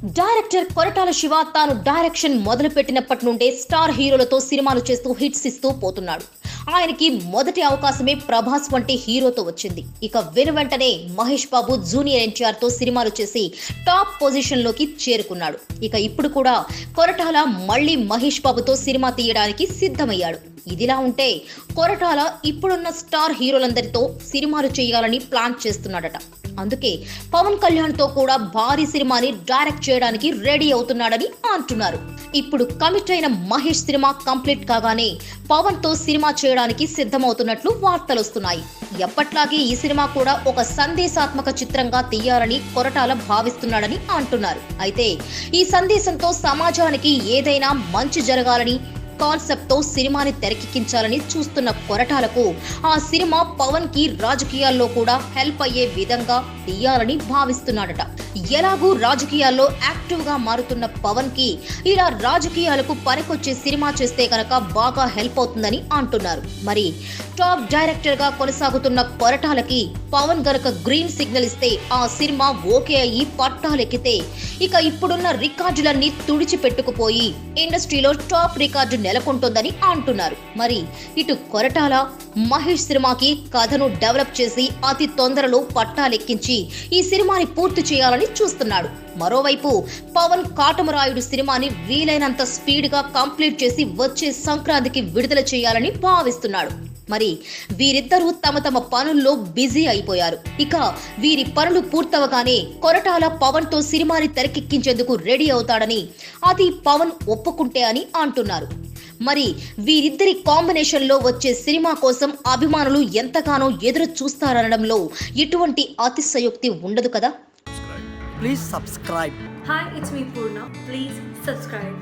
Director Koratala Shiva తాను direction మొదలుపెట్టినప్పటి నుండే star హీరోలతో సినిమాలు చేస్తూ హిట్స్ ఇస్తూ పోతున్నాడు. ఆయనకి మొదటి అవకాశమే ప్రభాస్ వంటి హీరోతో వచ్చింది. ఇక వెనువెంటనే మహేష్ బాబు, జూనియర్ ఎన్టీఆర్ తో సినిమాలు చేసి టాప్ పొజిషన్ లోకి చేరుకున్నాడు. ఇక ఇప్పుడు కూడా కొరటాల మళ్ళీ మహేష్ బాబుతో సినిమా తీయడానికి సిద్ధమయ్యాడు. ఇదిలా ఉంటే కొరటాల ఇప్పుడున్న స్టార్ హీరోలందరితో సినిమాలు చేయాలని ప్లాన్ చేస్తున్నాడట. అందుకే పవన్ కళ్యాణ్ తో కూడా భారీ సినిమాని డైరెక్ట్ చేయడానికి రెడీ అవుతున్నాడని అంటున్నారు. ఇప్పుడు కమిట్ అయిన మహేష్ సినిమా కంప్లీట్ కాగానే పవన్ తో సినిమా చేయడానికి సిద్ధమవుతున్నట్లు వార్తలు వస్తున్నాయి. ఎప్పట్లాగే ఈ సినిమా కూడా ఒక సందేశాత్మక చిత్రంగా తీయాలని కొరటాల భావిస్తున్నాడని అంటున్నారు. అయితే ఈ సందేశంతో సమాజానికి ఏదైనా మంచి జరగాలని కాన్సెప్ట్ తో సినిమాని తెరకెక్కించాలని చూస్తున్న కొరటాలకు ఆ సినిమా పవన్ కి రాజకీయాల్లో కూడా హెల్ప్ అయ్యే విధంగా తీయాలని భావిస్తున్నాడట. ఎలాగూ రాజకీయాల్లో యాక్టివ్ గా మారుతున్న పవన్ కి ఇలా రాజకీయాలకు పనికొచ్చే సినిమా చేస్తే కనుక బాగా హెల్ప్ అవుతుందని అంటున్నారు. మరి టాప్ డైరెక్టర్ గా కొనసాగుతున్న కొరటాలకి పవన్ గనక గ్రీన్ సిగ్నల్ ఇస్తే ఆ సినిమా ఓకే అయ్యి పట్టాలెక్కితే ఇక ఇప్పుడున్న రికార్డులన్నీ తుడిచిపెట్టుకుపోయి ఇండస్ట్రీలో టాప్ రికార్డు నెలకొంటుందని అంటున్నారు. మరి ఇటు కొరటాల మహేష్ సినిమాకి కథను డెవలప్ చేసి అతి తొందరలో పట్టాలెక్కించి ఈ సినిమాని పూర్తి చేయాలని చూస్తున్నాడు. మరోవైపు పవన్ కాటమరాయుడు సినిమాని వీలైనంత స్పీడ్ గా కంప్లీట్ చేసి వచ్చే సంక్రాంతికి విడుదల చేయాలని భావిస్తున్నాడు. మరి వీరిద్దరూ తమ తమ పనుల్లో బిజీ అయిపోయారు. ఇక వీరి పనులు పూర్తవగానే కొరటాల పవన్ తో సినిమాని తెరకెక్కించేందుకు రెడీ అవుతాడని, అది పవన్ ఒప్పుకుంటే అని అంటున్నారు. మరి వీరిద్దరి కాంబినేషన్ లో వచ్చే సినిమా కోసం అభిమానులు ఎంతగానో ఎదురు చూస్తారనడంలో ఎటువంటి అతిశయోక్తి ఉండదు కదా. Please subscribe. Hi, it's me Purna. Please subscribe.